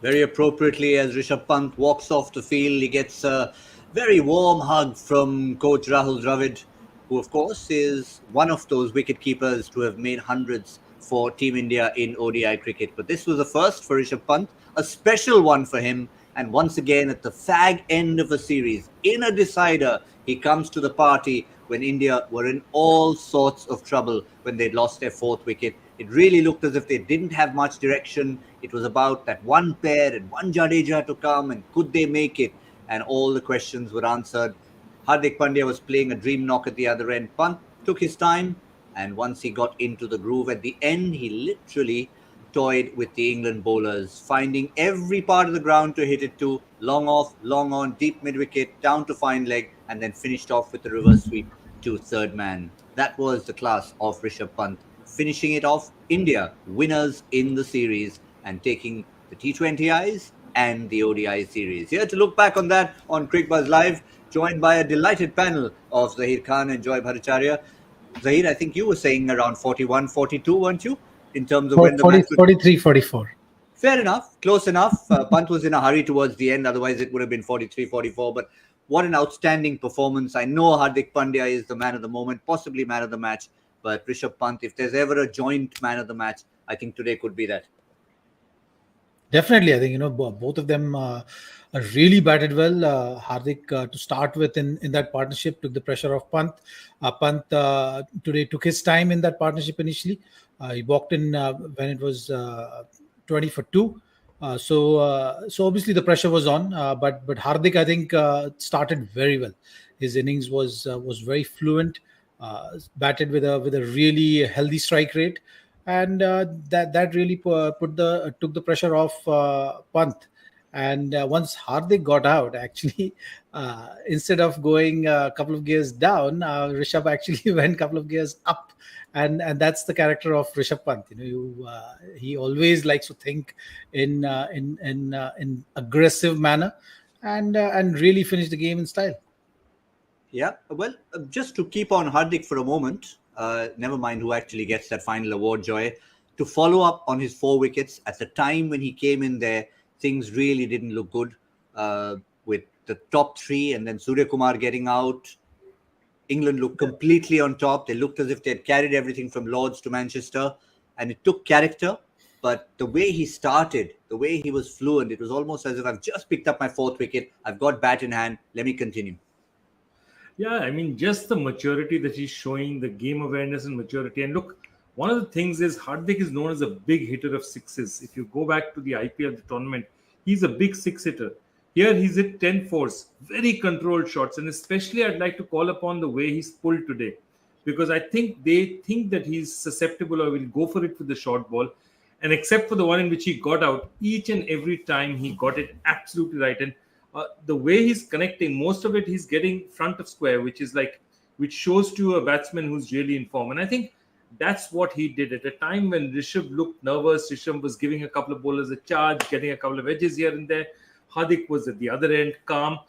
Very appropriately, as Rishabh Pant walks off the field, he gets a very warm hug from coach Rahul Dravid, who, of course, is one of those wicket keepers to have made hundreds for Team India in ODI cricket. But this was a first for Rishabh Pant, a special one for him. And once again, at the fag end of a series, in a decider, he comes to the party when India were in all sorts of trouble when they'd lost their fourth wicket. It really looked as if they didn't have much direction. It was about that one pair and one Jadeja to come, and could they make it? And all the questions were answered. Hardik Pandya was playing a dream knock at the other end. Pant took his time, and once he got into the groove at the end, he literally toyed with the England bowlers, finding every part of the ground to hit it to. Long off, long on, deep mid-wicket, down to fine leg, and then finished off with the reverse sweep to third man. That was the class of Rishabh Pant. Finishing it off, India winners in the series and taking the T20Is and the ODI series. Here to look back on that on Cricbuzz Live, joined by a delighted panel of Zaheer Khan and Bhattacharjya. Zaheer, I think you were saying around 41, 42, weren't you? In terms of when the match was 43, 44. Fair enough, close enough. Pant was in a hurry towards the end, otherwise it would have been 43, 44. But what an outstanding performance. I know Hardik Pandya is the man of the moment, possibly man of the match. But Rishabh Pant, if there's ever a joint man of the match, I think today could be that. Definitely, I think both of them really batted well. Hardik, to start with, in that partnership, took the pressure off Pant. Pant today took his time in that partnership initially. He walked in when it was 20 for 2. So obviously the pressure was on. But Hardik, I think, started very well. His innings was very fluent. Batted with a really healthy strike rate, and that really took the pressure off Pant. And once Hardik got out, actually, instead of going a couple of gears down, Rishabh actually went a couple of gears up, and that's the character of Rishabh Pant. He always likes to think in aggressive manner, and really finish the game in style. Yeah, well, just to keep on Hardik for a moment, never mind who actually gets that final award, Joy, to follow up on his 4 wickets. At the time when he came in there, things really didn't look good with the top 3 and then Surya Kumar getting out. England looked completely on top. They looked as if they had carried everything from Lords to Manchester, and it took character. But the way he started, the way he was fluent, it was almost as if I've just picked up my 4th wicket. I've got bat in hand. Let me continue. Yeah, I mean, just the maturity that he's showing, the game awareness and maturity. And look, one of the things is Hardik is known as a big hitter of sixes. If you go back to the IPL, the tournament, he's a big 6 hitter. Here he's hit 10 fours, very controlled shots. And especially I'd like to call upon the way he's pulled today, because I think they think that he's susceptible or will go for it with the short ball. And except for the one in which he got out, each and every time he got it absolutely right. And the way he's connecting, most of it he's getting front of square, which shows to a batsman who's really in form. And I think that's what he did at a time when Rishabh looked nervous. Rishabh was giving a couple of bowlers a charge, getting a couple of edges here and there. Hardik was at the other end, calm,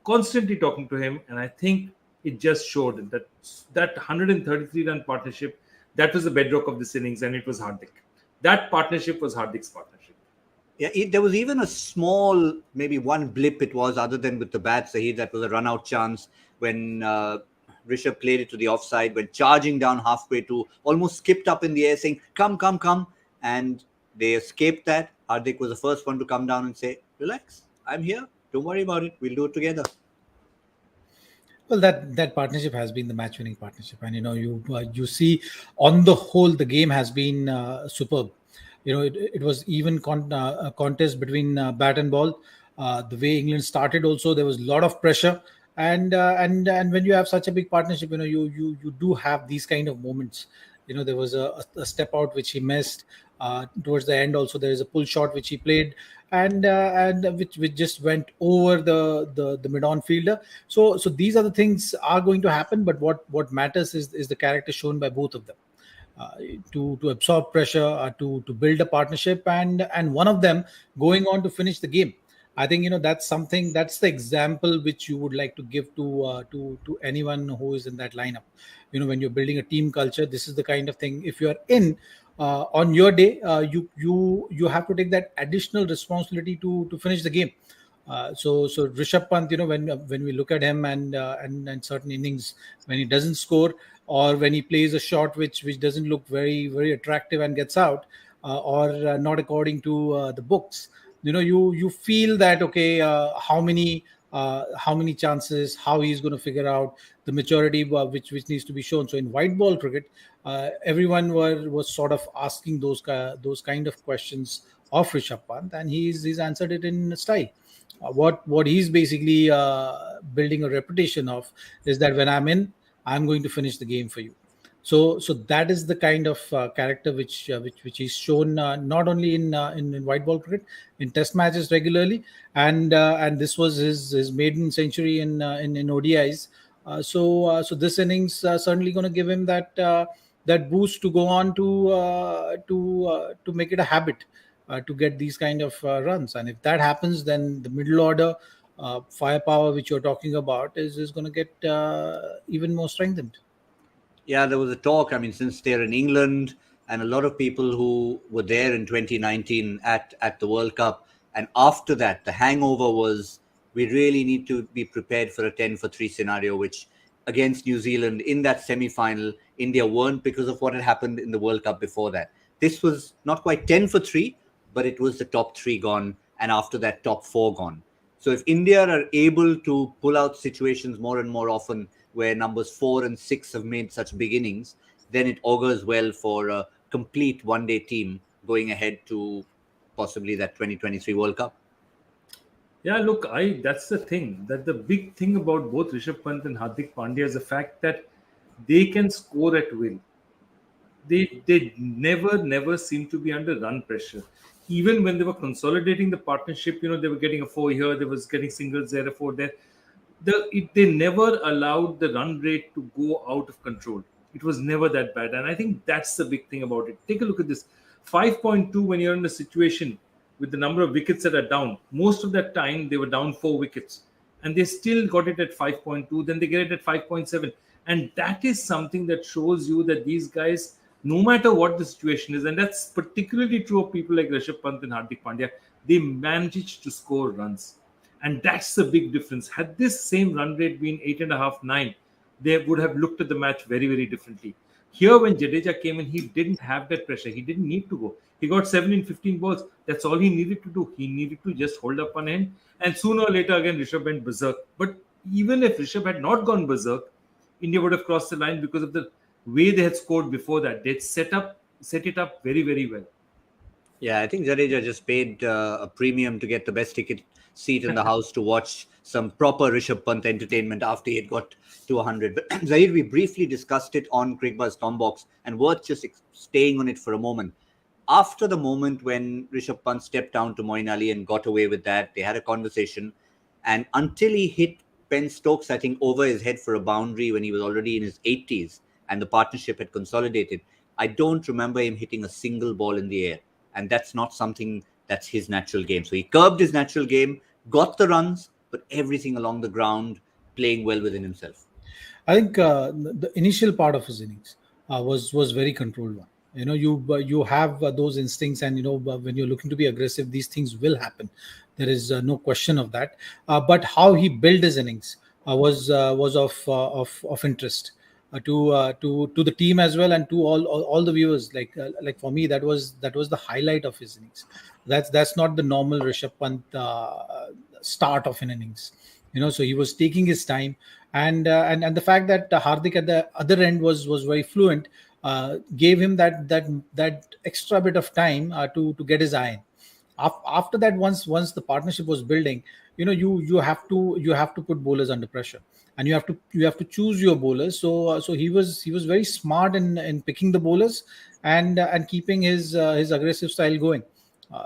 constantly talking to him. And I think it just showed that 133-run partnership, that was the bedrock of this innings, and it was Hardik. That partnership was Hardik's partnership. Yeah, there was even a small, maybe one blip it was, other than with the bat, Zaheer, that was a run-out chance when Rishabh played it to the offside, when charging down halfway to, almost skipped up in the air saying, come, come, come. And they escaped that. Hardik was the first one to come down and say, relax, I'm here. Don't worry about it. We'll do it together. Well, that partnership has been the match-winning partnership. And, you see, on the whole, the game has been superb. It was even a contest between bat and ball. The way England started also, there was a lot of pressure. And when you have such a big partnership, you do have these kind of moments. There was a step out which he missed. Towards the end also, there is a pull shot which he played, and which just went over the mid-on fielder. So these are the things are going to happen. But what matters is the character shown by both of them. To absorb pressure, to build a partnership, and one of them going on to finish the game. I think that's something, that's the example which you would like to give to anyone who is in that lineup. When you're building a team culture, this is the kind of thing. If you are in on your day, you have to take that additional responsibility to finish the game. So Rishabh Pant, when we look at him and certain innings when he doesn't score, or when he plays a shot which doesn't look very very attractive and gets out, or not according to the books, you feel that, okay, how many chances, how he's going to figure out the maturity which needs to be shown. So in white ball cricket, everyone was sort of asking those kind of questions of Rishabh Pant, and he's answered it in style. What he's basically building a reputation of is that when I'm in, I'm going to finish the game for you. So that is the kind of character which is shown, not only in white ball cricket, in test matches regularly, and this was his maiden century in ODIs. So this innings certainly going to give him that boost to go on to make it a habit to get these kind of runs. And if that happens, then the middle order firepower which you're talking about is going to get even more strengthened. Yeah, there was a talk. I mean, since they're in England, and a lot of people who were there in 2019 at the World Cup, and after that, the hangover was we really need to be prepared for a 10 for 3 scenario, which against New Zealand in that semi-final, India weren't because of what had happened in the World Cup before that. This was not quite 10 for 3, but it was the top 3 gone, and after that, top 4 gone. So if India are able to pull out situations more and more often where numbers 4 and 6 have made such beginnings, then it augurs well for a complete one-day team going ahead to possibly that 2023 World Cup. Yeah, look, that's the thing. That the big thing about both Rishabh Pant and Hardik Pandya is the fact that they can score at will. They never seem to be under run pressure. Even when they were consolidating the partnership, they were getting a 4 here, they was getting singles there, a 4 there. They never allowed the run rate to go out of control. It was never that bad. And I think that's the big thing about it. Take a look at this. 5.2 when you're in a situation with the number of wickets that are down. Most of that time, they were down 4 wickets. And they still got it at 5.2. Then they get it at 5.7. And that is something that shows you that these guys, no matter what the situation is, and that's particularly true of people like Rishabh Pant and Hardik Pandya, they managed to score runs. And that's the big difference. Had this same run rate been 8.5, 9, they would have looked at the match very, very differently. Here, when Jadeja came in, he didn't have that pressure. He didn't need to go. He got 7 in 15 balls. That's all he needed to do. He needed to just hold up one end. And sooner or later, again, Rishabh went berserk. But even if Rishabh had not gone berserk, India would have crossed the line because of the way they had scored before that. They'd set it up very, very well. Yeah, I think Jadeja just paid a premium to get the best seat in the house to watch some proper Rishabh Pant entertainment after he had got to 100. But Zaheer, we briefly discussed it on Cricbuzz Tombox, and worth just staying on it for a moment. After the moment when Rishabh Pant stepped down to Moeen Ali and got away with that, they had a conversation, and until he hit Ben Stokes, I think, over his head for a boundary when he was already in his 80s and the partnership had consolidated, I don't remember him hitting a single ball in the air. And that's not something that's his natural game. So he curbed his natural game, got the runs, but everything along the ground, playing well within himself. I think the initial part of his innings was very controlled one. You have those instincts, and when you're looking to be aggressive, these things will happen. There is no question of that. But how he built his innings was of interest to the team as well, and to all the viewers. Like for me, that was the highlight of his innings. That's not the normal Rishabh Pant start of an innings. So he was taking his time, and the fact that Hardik at the other end was very fluent gave him that extra bit of time to get his eye in. After that, once the partnership was building, you have to put bowlers under pressure, and you have to choose your bowlers. So he was very smart in picking the bowlers and keeping his aggressive style going.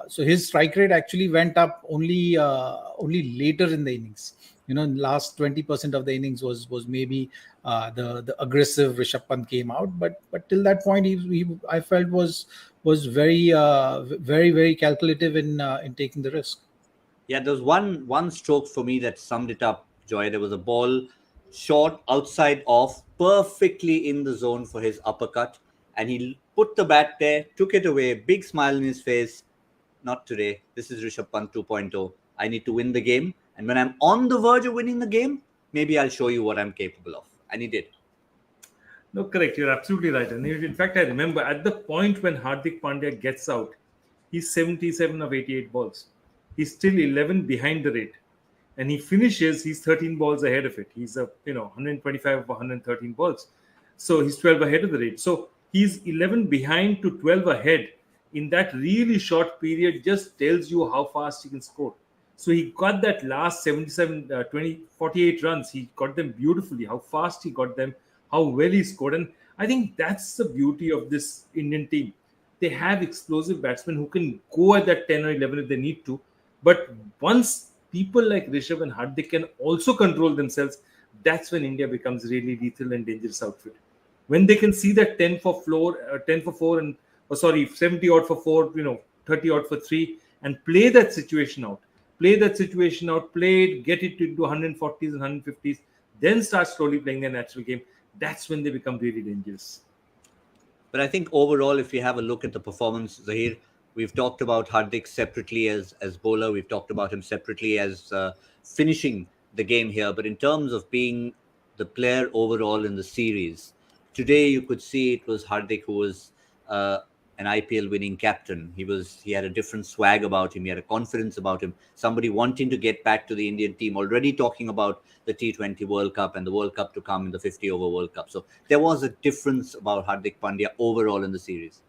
So his strike rate actually went up only later in the innings. Last 20% of the innings was maybe the aggressive Rishabh Pant came out, but till that point he I felt was very very very calculative in taking the risk. Yeah, there was one stroke for me that summed it up, Joy. There was a ball short outside off, perfectly in the zone for his uppercut, and he put the bat there, took it away, big smile on his face. Not today. This is Rishabh Pant 2.0. I need to win the game, and when I'm on the verge of winning the game, maybe I'll show you what I'm capable of. And he did. No, correct. You're absolutely right. And in fact, I remember at the point when Hardik Pandya gets out, he's 77 of 88 balls. He's still 11 behind the rate. And he finishes, he's 13 balls ahead of it. He's 125 of 113 balls. So he's 12 ahead of the rate. So he's 11 behind to 12 ahead in that really short period just tells you how fast he can score. So he got that last 77, 48 runs. He got them beautifully, how fast he got them, how well he scored. And I think that's the beauty of this Indian team. They have explosive batsmen who can go at that 10 or 11 if they need to. But once people like Rishabh and Hardik can also control themselves, that's when India becomes really lethal and dangerous outfit. When they can see that 10 for 4 and 70 odd for 4, 30 odd for 3 and play that situation out, play it, get it into 140s and 150s, then start slowly playing their natural game. That's when they become really dangerous. But I think overall, if you have a look at the performance, Zaheer, we've talked about Hardik separately as bowler. We've talked about him separately as finishing the game here. But in terms of being the player overall in the series, today you could see it was Hardik who was an IPL winning captain. He had a different swag about him. He had a confidence about him. Somebody wanting to get back to the Indian team, already talking about the T20 World Cup and the World Cup to come in the 50-over World Cup. So there was a difference about Hardik Pandya overall in the series.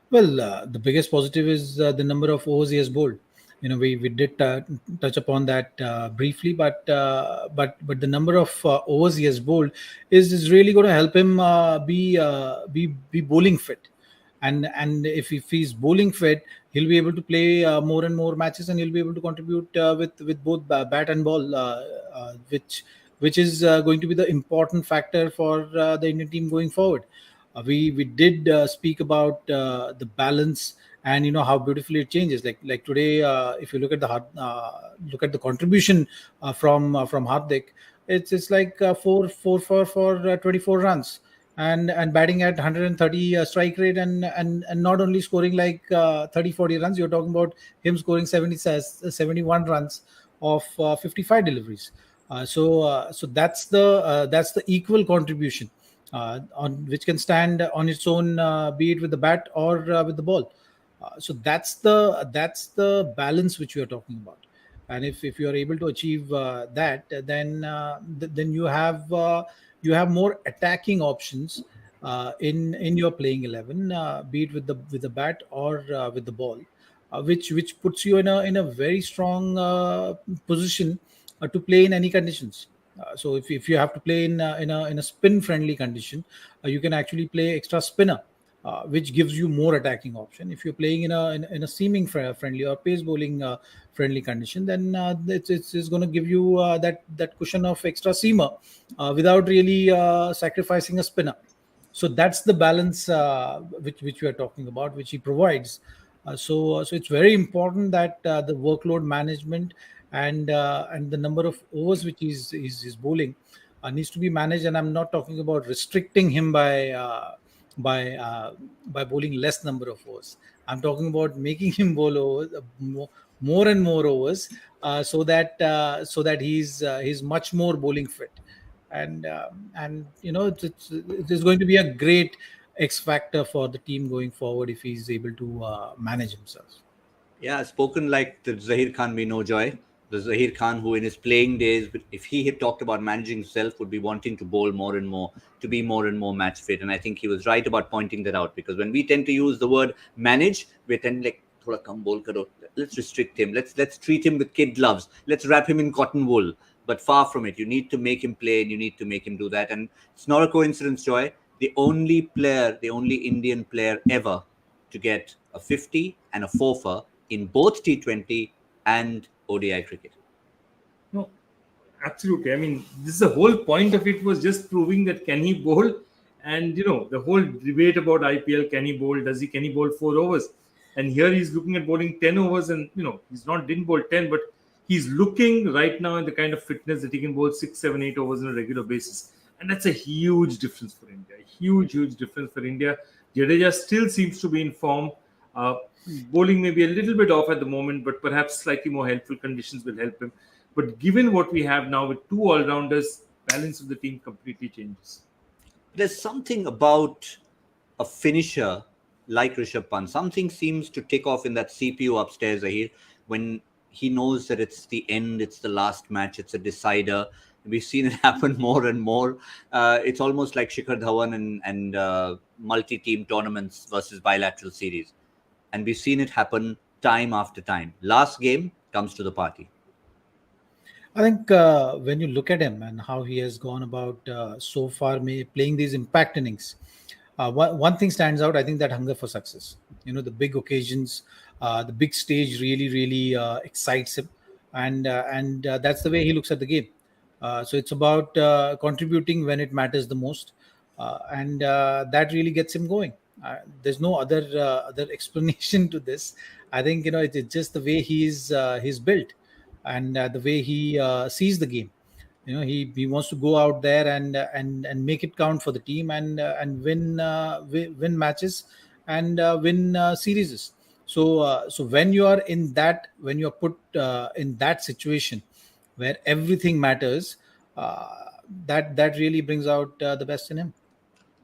Well, the biggest positive is the number of overs he has bowled. We did touch upon that briefly, but the number of overs he has bowled is really going to help him be bowling fit. And if he's bowling fit, he'll be able to play more and more matches, and he'll be able to contribute with both bat and ball, which is going to be the important factor for the Indian team going forward. We did speak about the balance and how beautifully it changes. Like today, if you look at the contribution from Hardik, it's like 4 for 24 runs. And batting at 130 strike rate and not only scoring like 30-40 runs, you're talking about him scoring 71 runs of 55 deliveries. So that's the equal contribution on which can stand on its own, be it with the bat or with the ball. So that's the balance which we are talking about. And if you are able to achieve that, then you have more attacking options in your playing 11, be it with the bat or with the ball, which puts you in a very strong position to play in any conditions. So if you have to play in a spin friendly condition, you can actually play extra spinner, which gives you more attacking option. If you're playing in a seaming friendly or pace bowling friendly condition, then it's going to give you that cushion of extra seamer without really sacrificing a spinner. So that's the balance which we are talking about, which he provides. So it's very important that the workload management and the number of overs which he's bowling needs to be managed. And I'm not talking about restricting him by bowling less number of overs. I'm talking about making him bowl overs, more and more overs, so that he's much more bowling fit. And it is going to be a great X factor for the team going forward if he's able to manage himself. Yeah, spoken like the Zaheer Khan we know, Joy. The Zaheer Khan who in his playing days, if he had talked about managing himself, would be wanting to bowl more and more, to be more and more match fit. And I think he was right about pointing that out, because when we tend to use the word manage, we tend like, thoda kam bol karo. Let's restrict him. Let's treat him with kid gloves. Let's wrap him in cotton wool. But far from it. You need to make him play, and you need to make him do that. And it's not a coincidence, Joy. The only Indian player ever to get a 50 and a 4-fer in both T20 and ODI cricket. No, absolutely. I mean, this is the whole point of it, was just proving that can he bowl, and the whole debate about IPL, can he bowl? Can he bowl 4 overs? And here he's looking at bowling 10 overs, and didn't bowl 10, but He's looking right now in the kind of fitness that he can bowl 6, 7, 8 overs on a regular basis. And that's a huge difference for India. Huge difference for India. Jadeja still seems to be in form. Bowling may be a little bit off at the moment, but perhaps slightly more helpful conditions will help him. But given what we have now with two all-rounders, balance of the team completely changes. There's something about a finisher like Rishabh Pant. Something seems to tick off in that CPU upstairs, Zaheer, when he knows that it's the end, it's the last match, it's a decider. We've seen it happen more and more. It's almost like Shikhar Dhawan and multi-team tournaments versus bilateral series. And we've seen it happen time after time. Last game comes to the party. I think when you look at him and how he has gone about so far playing these impact innings, one thing stands out. I think that hunger for success. The big occasions, the big stage really excites him, and that's the way he looks at the game. So it's about contributing when it matters the most, and that really gets him going. There's no other explanation to this. I think it's just the way he's built, and the way he sees the game. He wants to go out there and make it count for the team and win matches and win series. So when you're put in that situation where everything matters, that really brings out the best in him.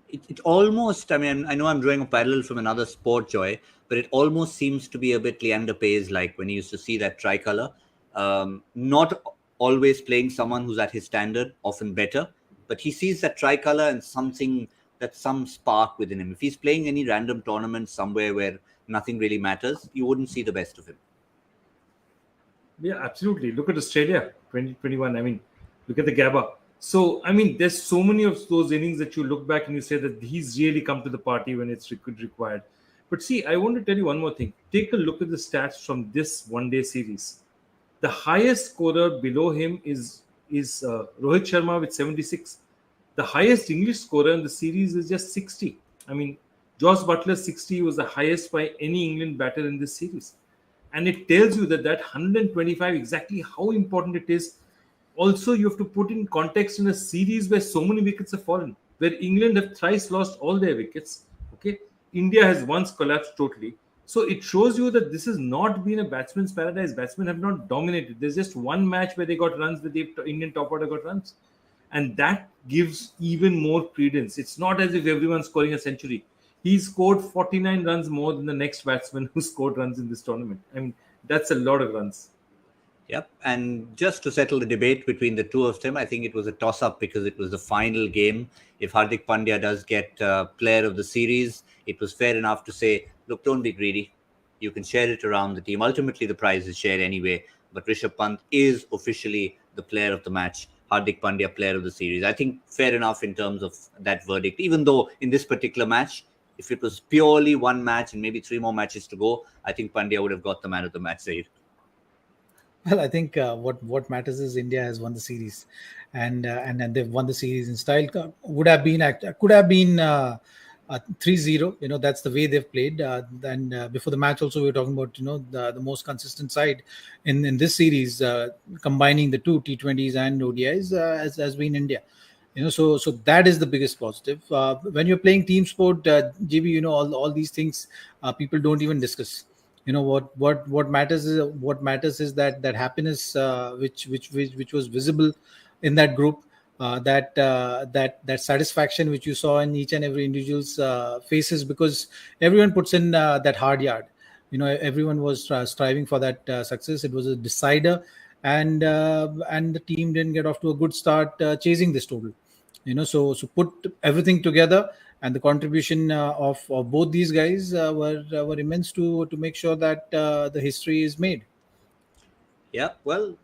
It almost, I mean, I know I'm drawing a parallel from another sport, Joy, but it almost seems to be a bit Leander Paes like when he used to see that tricolour. Not always playing someone who's at his standard, often better, but he sees that tricolour and some spark within him. If he's playing any random tournament somewhere where nothing really matters, you wouldn't see the best of him. Yeah, absolutely. Look at Australia 2021. I mean, look at the Gabba. So, I mean, there's so many of those innings that you look back and you say that he's really come to the party when it's required. But see, I want to tell you one more thing. Take a look at the stats from this one-day series. The highest scorer below him is Rohit Sharma with 76. The highest English scorer in the series is just 60. I mean, Josh Butler's 60 was the highest by any England batter in this series. And it tells you that 125, exactly how important it is. Also, you have to put in context in a series where so many wickets have fallen, where England have thrice lost all their wickets. Okay, India has once collapsed totally. So it shows you that this has not been a batsman's paradise. Batsmen have not dominated. There's just one match where they got runs, where the Indian top order got runs. And that gives even more credence. It's not as if everyone's scoring a century. He scored 49 runs more than the next batsman who scored runs in this tournament. I mean, that's a lot of runs. Yep. And just to settle the debate between the two of them, I think it was a toss-up because it was the final game. If Hardik Pandya does get player of the series, it was fair enough to say, look, don't be greedy. You can share it around the team. Ultimately, the prize is shared anyway. But Rishabh Pant is officially the player of the match. Hardik Pandya, player of the series. I think fair enough in terms of that verdict, even though in this particular match, if it was purely one match and maybe 3 more matches to go, I think Pandya would have got the man of the match, Zaheer. Well, I think what matters is India has won the series, and they've won the series in style. Could have been 3-0. That's the way they've played. And before the match, also we were talking about the most consistent side in this series, combining the two T20s and ODIs has been India. So that is the biggest positive. When you're playing team sport, GB, all these things people don't even discuss. What matters is that happiness which was visible in that group, that satisfaction which you saw in each and every individual's faces, because everyone puts in that hard yard. Everyone was striving for that success. It was a decider, and the team didn't get off to a good start chasing this total. So put everything together, and the contribution of both these guys were immense to make sure that the history is made. Yeah, well,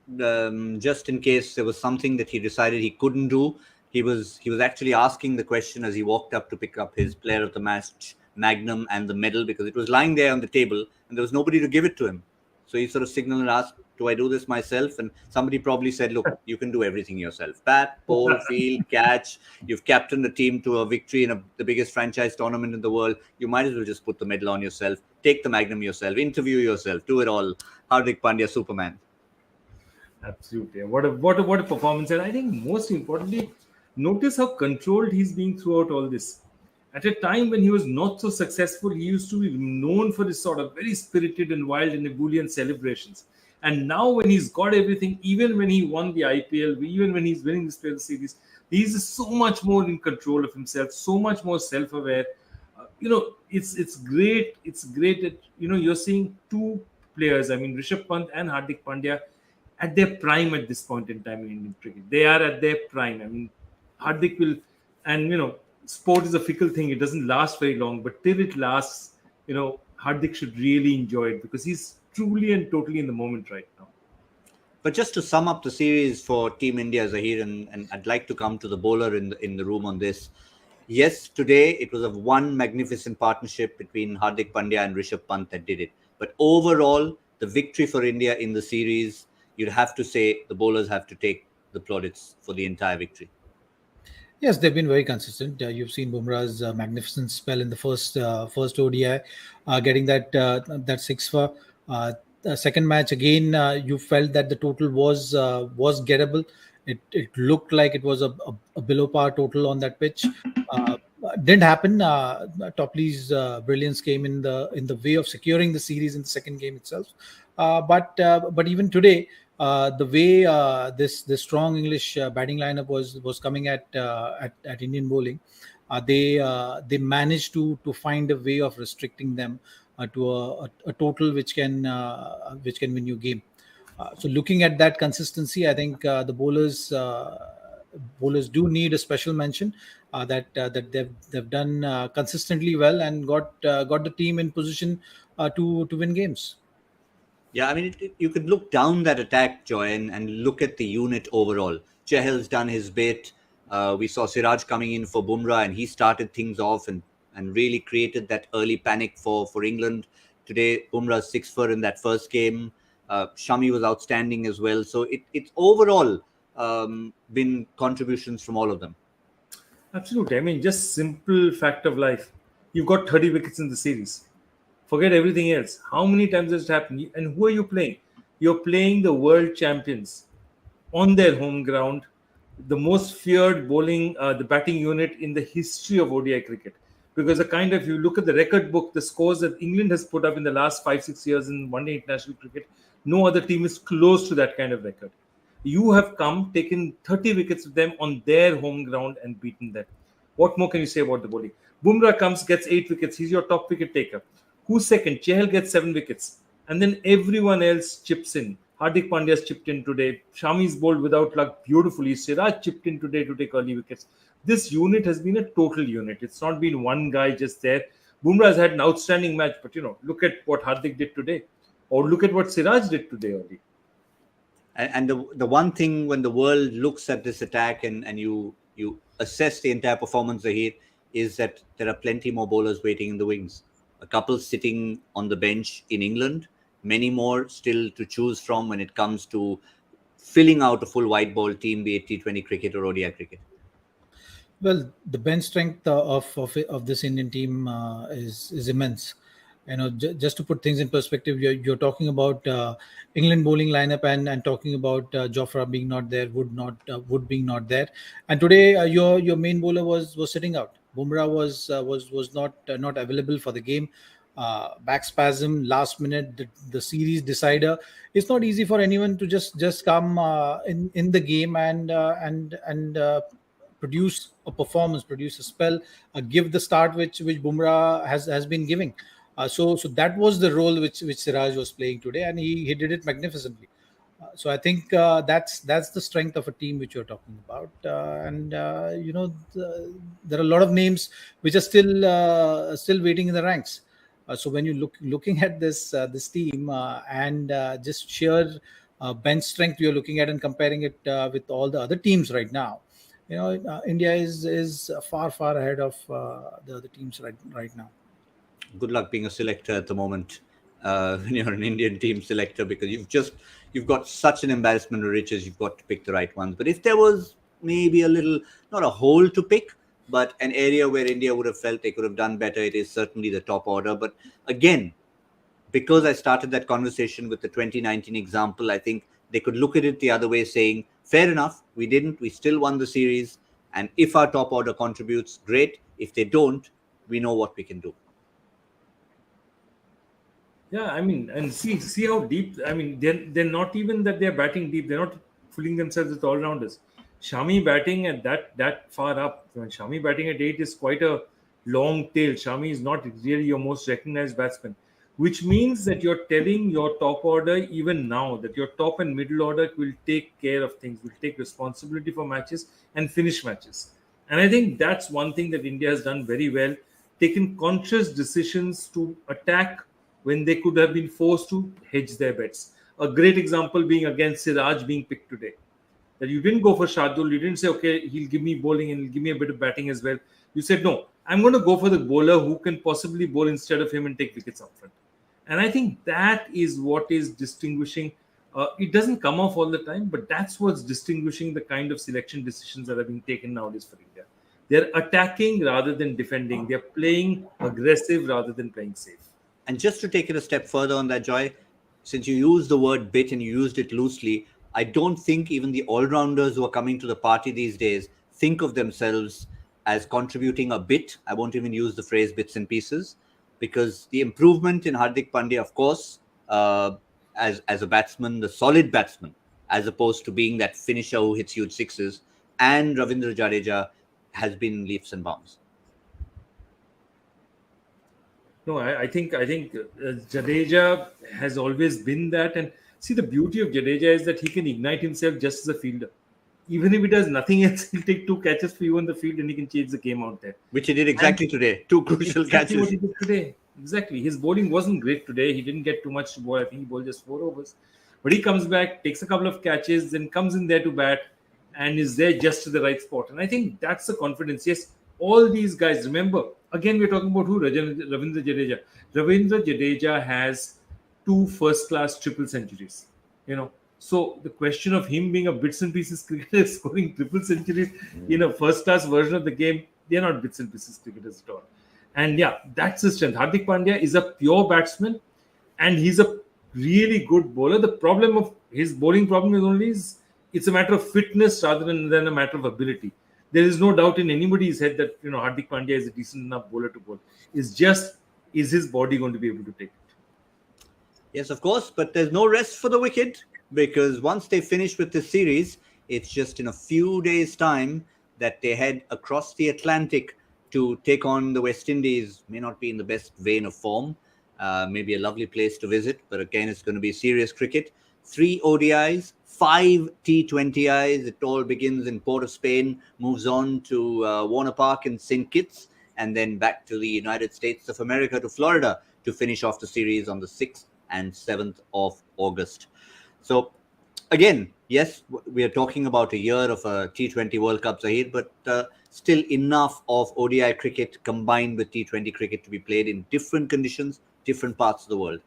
just in case there was something that he decided he couldn't do, he was actually asking the question as he walked up to pick up his player of the match magnum and the medal, because it was lying there on the table and there was nobody to give it to him. So he sort of signaled and asked, do I do this myself? And somebody probably said, look, you can do everything yourself. Bat, bowl, field, catch. You've captained the team to a victory in the biggest franchise tournament in the world. You might as well just put the medal on yourself. Take the magnum yourself. Interview yourself. Do it all. Hardik Pandya, Superman. Absolutely. What a performance. And I think most importantly, notice how controlled he's being throughout all this. At a time when he was not so successful, he used to be known for his sort of very spirited and wild and ebullient celebrations. And now when he's got everything, even when he won the IPL, even when he's winning this Player Series, he's so much more in control of himself, so much more self-aware. It's great. It's great that you're seeing two players. I mean, Rishabh Pant and Hardik Pandya at their prime at this point in time in Indian cricket. They are at their prime. I mean, Hardik will, and sport is a fickle thing. It doesn't last very long, but till it lasts, Hardik should really enjoy it because he's truly and totally in the moment right now. But just to sum up the series for Team India, Zaheer, and I'd like to come to the bowler in the room on this. Yes, today it was a one magnificent partnership between Hardik Pandya and Rishabh Pant that did it. But overall, the victory for India in the series, you'd have to say the bowlers have to take the plaudits for the entire victory. Yes, they've been very consistent. You've seen Bumrah's magnificent spell in the first ODI, getting that six for. The second match again, you felt that the total was gettable. It looked like it was a below par total on that pitch. Didn't happen. Topley's brilliance came in the way of securing the series in the second game itself. But even today, the way this strong English batting lineup was coming at Indian bowling, they managed to find a way of restricting them to a total which can win you game. So looking at that consistency, I think the bowlers do need a special mention that they've done consistently well and got the team in position to win games. Yeah, I mean, you could look down that attack, Joy, and look at the unit overall. Chahal's done his bit. We saw Siraj coming in for Bumrah, and he started things off and really created that early panic for England. Today, Bumrah's 6 for in that first game. Shami was outstanding as well. So it's overall been contributions from all of them. Absolutely. I mean, just simple fact of life. You've got 30 wickets in the series. Forget everything else. How many times has it happened? And who are you playing? You're playing the world champions on their home ground, the most feared the batting unit in the history of ODI cricket. Because you look at the record book, the scores that England has put up in the last 5-6 years in one-day international cricket, no other team is close to that kind of record. You have taken 30 wickets with them on their home ground and beaten them. What more can you say about the bowling? Bumrah gets 8 wickets. He's your top wicket taker. Who's second? Chahal gets 7 wickets. And then everyone else chips in. Hardik Pandya's chipped in today. Shami's bowled without luck beautifully. Siraj chipped in today to take early wickets. This unit has been a total unit. It's not been one guy just there. Bumrah has had an outstanding match, but look at what Hardik did today. Or look at what Siraj did today early. And the one thing when the world looks at this attack and you assess the entire performance here is that there are plenty more bowlers waiting in the wings. A couple sitting on the bench in England, many more still to choose from when it comes to filling out a full white ball team, be it T20 cricket or ODI cricket. Well, the bench strength of this Indian team is immense. Just to put things in perspective, you're talking about England bowling lineup and talking about Jofra being not there, Wood being not there, and today your main bowler was sitting out. Bumrah was not available for the game. Back spasm, last minute, the series decider. It's not easy for anyone to just come in the game and produce a performance, produce a spell, give the start which Bumrah has been giving. So that was the role which Siraj was playing today, and he did it magnificently. So I think that's the strength of a team which you're talking about, there are a lot of names which are still waiting in the ranks. So when you looking at this team and just sheer bench strength you're looking at and comparing it with all the other teams right now, India is far ahead of the other teams right now. Good luck being a selector at the moment when you're an Indian team selector, because you've got such an embarrassment of riches. You've got to pick the right ones. But if there was maybe a little, not a hole to pick, but an area where India would have felt they could have done better, it is certainly the top order. But again, because I started that conversation with the 2019 example, I think they could look at it the other way, saying, fair enough, we didn't, we still won the series. And if our top order contributes, great. If they don't, we know what we can do. Yeah, I mean, and see how deep. I mean, they're not even that they're batting deep. They're not fooling themselves with all rounders. Shami batting at that far up. Shami batting at 8 is quite a long tail. Shami is not really your most recognized batsman, which means that you're telling your top order even now that your top and middle order will take care of things, will take responsibility for matches and finish matches. And I think that's one thing that India has done very well, taken conscious decisions to attack when they could have been forced to hedge their bets. A great example being against Siraj being picked today. That you didn't go for Shardul, you didn't say, okay, he'll give me bowling and he'll give me a bit of batting as well. You said, no, I'm going to go for the bowler who can possibly bowl instead of him and take wickets up front. And I think that is what is distinguishing. It doesn't come off all the time, but that's what's distinguishing the kind of selection decisions that are being taken nowadays for India. They're attacking rather than defending. They're playing aggressive rather than playing safe. And just to take it a step further on that, Joy, since you used the word bit and you used it loosely, I don't think even the all-rounders who are coming to the party these days think of themselves as contributing a bit. I won't even use the phrase bits and pieces, because the improvement in Hardik Pandya, of course, as a batsman, the solid batsman, as opposed to being that finisher who hits huge sixes, and Ravindra Jadeja has been leaps and bounds. No, I think Jadeja has always been that. And see, the beauty of Jadeja is that he can ignite himself just as a fielder. Even if he does nothing else, he'll take 2 catches for you on the field and he can change the game out there. Which he did exactly today. 2 crucial exactly catches. What he did today. Exactly. His bowling wasn't great today. He didn't get too much to bowl. I think he bowled just 4 overs. But he comes back, takes a couple of catches, then comes in there to bat and is there just to the right spot. And I think that's the confidence. Yes, all these guys, remember, again, we're talking about who? Ravindra Jadeja. Ravindra Jadeja has 2 first-class triple centuries. So the question of him being a bits and pieces cricketer scoring triple centuries in a first-class version of the game, they're not bits and pieces cricketers at all. And yeah, that's his strength. Hardik Pandya is a pure batsman and he's a really good bowler. The problem of his bowling problem is only it's a matter of fitness rather than a matter of ability. There is no doubt in anybody's head that Hardik Pandya is a decent enough bowler to bowl. It's just, is his body going to be able to take it? Yes, of course, but there's no rest for the wicked, because once they finish with this series, it's just in a few days' time that they head across the Atlantic to take on the West Indies. May not be in the best vein of form, maybe a lovely place to visit, but again, it's going to be serious cricket. 3 ODIs, 5 T20Is. It all begins in Port of Spain, moves on to Warner Park in St. Kitts, and then back to the United States of America, to Florida, to finish off the series on the 6th and 7th of August. So, again, yes, we are talking about a year of a T20 World Cup, Zaheer, but still enough of ODI cricket combined with T20 cricket to be played in different conditions, different parts of the world.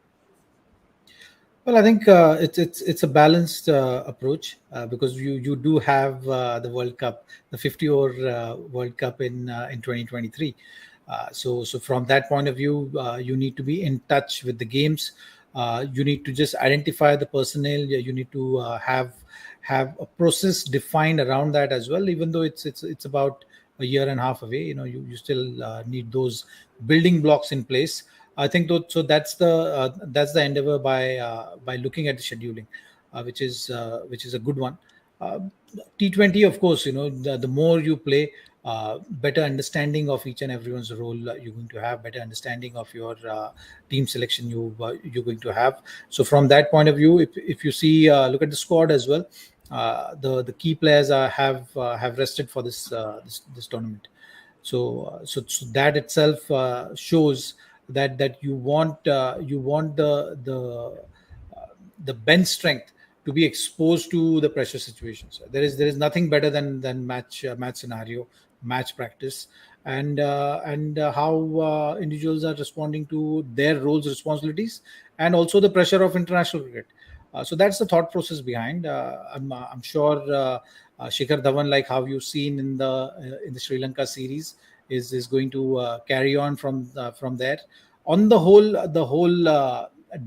Well, I think it's a balanced approach because you do have the World Cup, the 50-over World Cup in 2023. So from that point of view, you need to be in touch with the games. You need to just identify the personnel. You need to have a process defined around that as well. Even though it's about a year and a half away, you still need those building blocks in place. I think so. That's the endeavor by looking at the scheduling, which is a good one. T20, of course, the more you play, better understanding of each and everyone's role you're going to have, better understanding of your team selection you're going to have. So from that point of view, if you see, look at the squad as well. The key players have rested for this tournament. So that itself shows that you want the bench strength to be exposed to the pressure situations. There is nothing better than match scenario, match practice, and how individuals are responding to their roles, responsibilities, and also the pressure of international cricket. So that's the thought process behind. I'm sure Shikhar Dhawan, like how you've seen in the Sri Lanka series, is going to carry on from there. On the whole,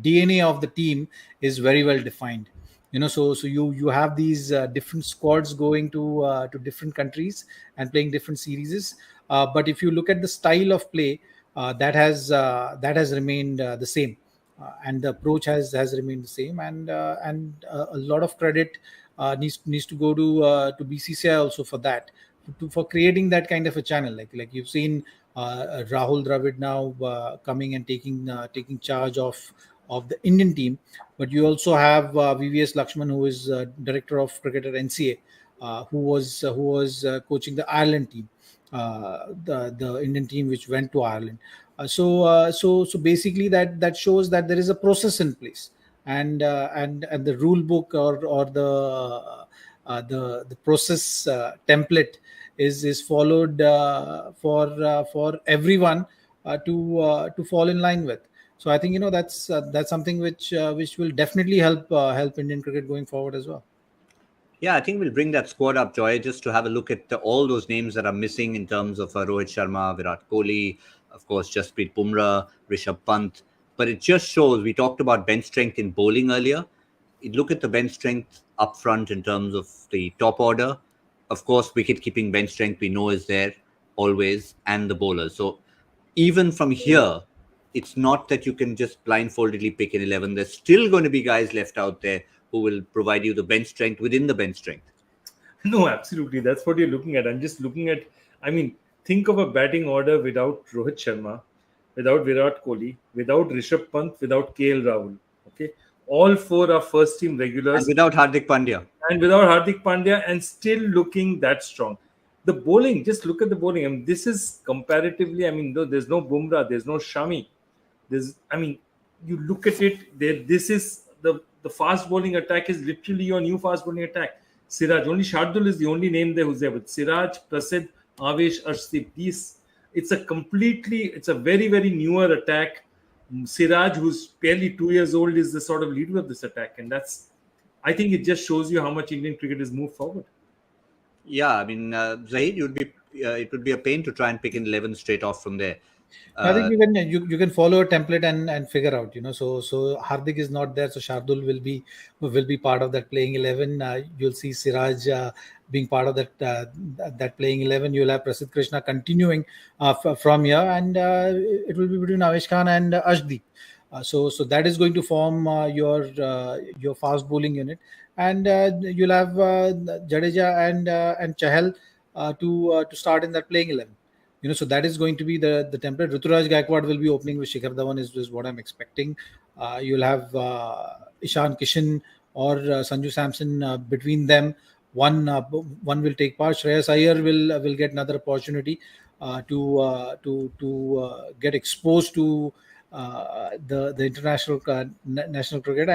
DNA of the team is very well defined. So you have these different squads going to different countries and playing different series. But if you look at the style of play, that has remained the same, and the approach has remained the same. And a lot of credit needs to go to BCCI also for that, for creating that kind of a channel. Like you've seen Rahul Dravid now coming and taking charge of the Indian team. But you also have VVS Lakshman, who is director of cricket at NCA, who was coaching the Ireland team, the Indian team which went to Ireland. So basically that shows that there is a process in place, and the rule book, or the process template is followed for everyone to fall in line with. So I think that's something which will definitely help Indian cricket going forward as well. Yeah, I think we'll bring that squad up, Joy, just to have a look at all those names that are missing in terms of Rohit Sharma, Virat Kohli, of course, Jasprit Bumrah, Rishabh Pant. But it just shows, we talked about bench strength in bowling earlier. You look at the bench strength up front in terms of the top order. Of course, wicket keeping bench strength we know is there always, and the bowlers. So even from here, it's not that you can just blindfoldedly pick an 11. There's still going to be guys left out there who will provide you the bench strength within the bench strength. No, absolutely. That's what you're looking at. I'm just looking at, I mean, think of a batting order without Rohit Sharma, without Virat Kohli, without Rishabh Pant, without KL Rahul. Okay. All four are first team And regulars. without Hardik Pandya. And without Hardik Pandya, and still looking that strong. The bowling, just look at the bowling. I mean, this is comparatively, I mean, though there's no Bumrah, there's no Shami. You look at it, this is the fast bowling attack is literally your new fast bowling attack. Siraj, only Shardul is the only name there who's there, but Siraj, Prasid, Avesh, Arshdeep, it's a very, very newer attack. Siraj, who's barely 2 years old, is the sort of leader of this attack, and I think it just shows you how much Indian cricket has moved forward. Yeah, I mean, Zaheer, it would be a pain to try and pick an 11 straight off from there. I think you can follow a template and figure out. So Hardik is not there, so Shardul will be part of that playing 11. You'll see Siraj being part of that playing 11. You'll have Prasidh Krishna continuing from here, and it will be between Avesh Khan and Ashdeep. So that is going to form your fast bowling unit, and you'll have Jadeja and Chahal to start in that playing 11. So that is going to be the template. Ruturaj Gaikwad will be opening with Shikhar Dhawan is what I'm expecting. You'll have Ishan Kishan or Sanju Samson between them. One will take part. Shreyas Iyer will get another opportunity to get exposed to the international national cricket,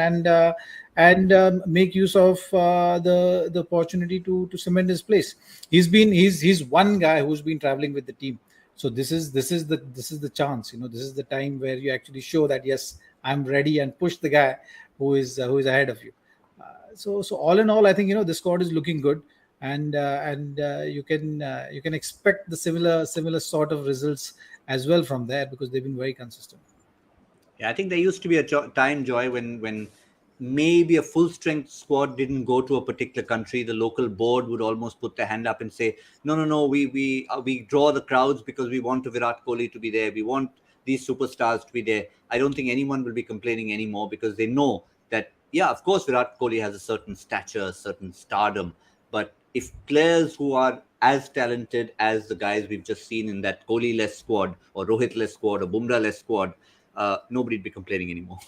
and make use of the opportunity to cement his place. He's one guy who's been traveling with the team. So this is the chance. This is the time where you actually show that, yes, I'm ready, and push the guy who is ahead of you. So all in all, I think the squad is looking good, and you can expect the similar sort of results as well from there, because they've been very consistent. Yeah, I think there used to be a time, Joy, when maybe a full strength squad didn't go to a particular country. The local board would almost put their hand up and say, no, we draw the crowds because we want Virat Kohli to be there. We want these superstars to be there. I don't think anyone will be complaining anymore, because they know that, yeah, of course, Virat Kohli has a certain stature, a certain stardom. But if players who are as talented as the guys we've just seen in that Kohli-less squad, or Rohit-less squad, or Bumrah-less squad, nobody'd be complaining anymore.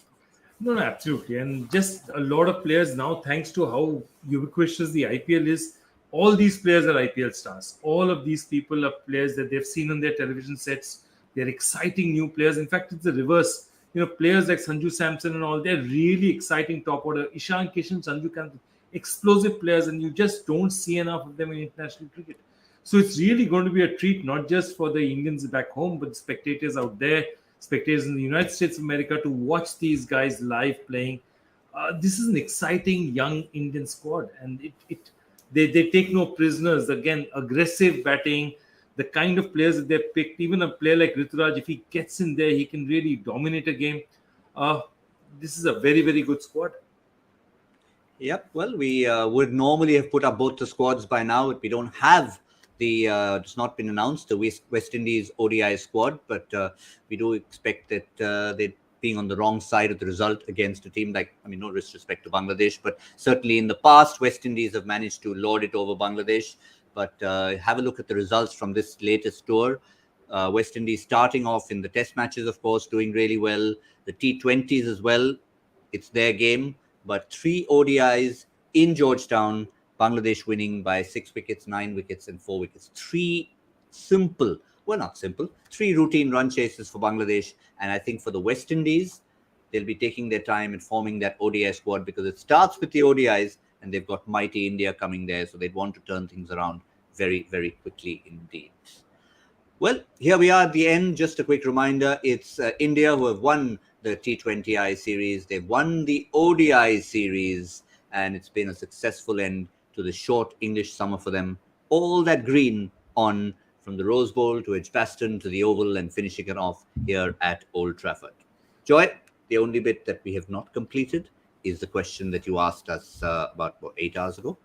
No, absolutely. And just a lot of players now, thanks to how ubiquitous the IPL is, all these players are IPL stars. All of these people are players that they've seen on their television sets. They're exciting new players. In fact, it's the reverse. Players like Sanju Samson and all, they're really exciting top order. Ishan Kishan, Sanju Khan, explosive players, and you just don't see enough of them in international cricket. So it's really going to be a treat, not just for the Indians back home, but the spectators out there, spectators in the United States of America, to watch these guys live playing. This is an exciting young Indian squad, and they take no prisoners. Again, aggressive batting, the kind of players that they've picked. Even a player like Rituraj, if he gets in there, he can really dominate a game. This is a very, very good squad. Yep. Well, we would normally have put up both the squads by now, but we don't have the. It's not been announced the West Indies ODI squad, but we do expect that they being on the wrong side of the result against a team like, I mean, no disrespect to Bangladesh, but certainly in the past, West Indies have managed to lord it over Bangladesh. But have a look at the results from this latest tour. West Indies starting off in the test matches, of course, doing really well. The T20s as well. It's their game. But 3 ODIs in Georgetown, Bangladesh winning by 6 wickets, 9 wickets, and 4 wickets. 3 simple, well, not simple, 3 routine run chases for Bangladesh. And I think for the West Indies, they'll be taking their time and forming that ODI squad because it starts with the ODIs and they've got mighty India coming there. So they'd want to turn things around very, very quickly indeed. Well, here we are at the end. Just a quick reminder, it's India who have won the T20I series. They've won the ODI series, and it's been a successful end to the short English summer for them. All that green on from the Rose Bowl to Edgbaston to the Oval and finishing it off here at Old Trafford. Joy, the only bit that we have not completed is the question that you asked us about 8 hours ago.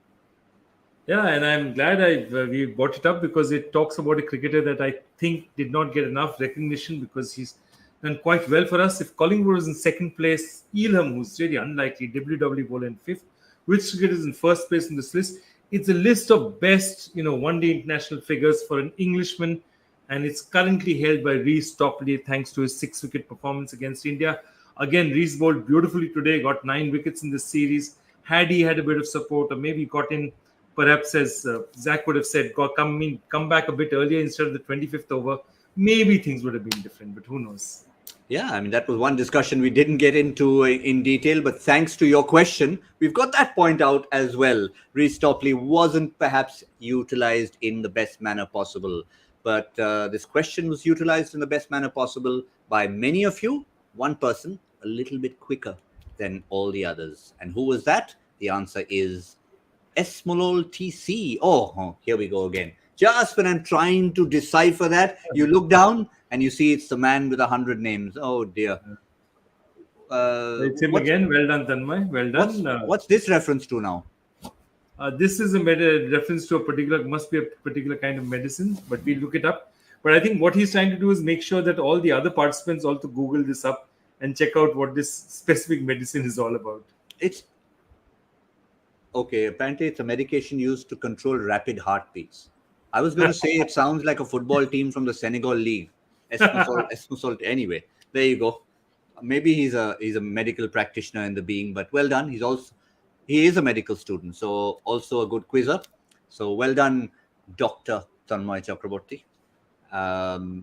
Yeah, and I'm glad we brought it up because it talks about a cricketer that I think did not get enough recognition because he's done quite well for us. If Collingwood was in second place, Elam, who's really unlikely, WW bowler in fifth, which cricket is in first place in this list? It's a list of best, one-day international figures for an Englishman, and it's currently held by Reece Topley thanks to his 6-wicket performance against India. Again, Reece bowled beautifully today, got 9 wickets in this series. Had he had a bit of support, or maybe got in, perhaps as Zach would have said, come back a bit earlier instead of the 25th over, maybe things would have been different, but who knows? Yeah, I mean, that was one discussion we didn't get into in detail, but thanks to your question, we've got that point out as well. Reece Topley wasn't perhaps utilized in the best manner possible, but this question was utilized in the best manner possible by many of you. One person a little bit quicker than all the others. And who was that? The answer is Esmolol TC. Oh, here we go again. Just when I'm trying to decipher that, you look down and you see it's the man with 100 names. Oh dear. It's him again. Well done, Tanmay. Well done. What's this reference to now? This is a reference to must be a particular kind of medicine, but we'll look it up. But I think what he's trying to do is make sure that all the other participants also Google this up and check out what this specific medicine is all about. It's okay. Apparently, it's a medication used to control rapid heartbeats. I was going to say it sounds like a football team from the Senegal League. Esmosol. Anyway, there you go. Maybe he's a medical practitioner in the being, but well done. He is a medical student, so also a good quizzer. So well done, Dr. Tanmay Chakraborty.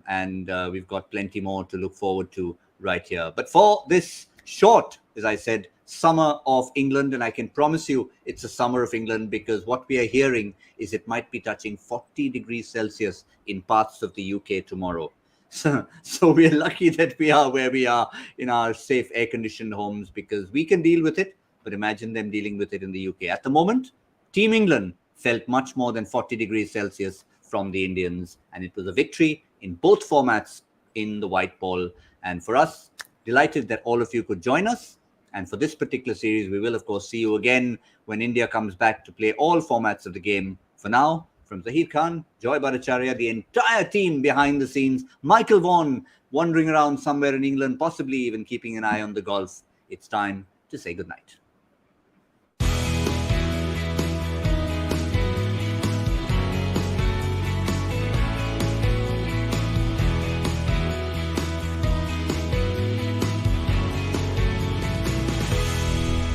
And we've got plenty more to look forward to right here. But for this short, as I said, summer of England, and I can promise you it's a summer of England because what we are hearing is it might be touching 40 degrees Celsius in parts of the UK tomorrow. So we're lucky that we are where we are in our safe air-conditioned homes because we can deal with it, but imagine them dealing with it in the UK. At the moment, Team England felt much more than 40 degrees Celsius from the Indians, and it was a victory in both formats in the white ball. And for us, delighted that all of you could join us. And for this particular series, we will, of course, see you again when India comes back to play all formats of the game. For now, from Zaheer Khan, Joy Bhattacharya, the entire team behind the scenes, Michael Vaughan wandering around somewhere in England, possibly even keeping an eye on the golf, it's time to say goodnight.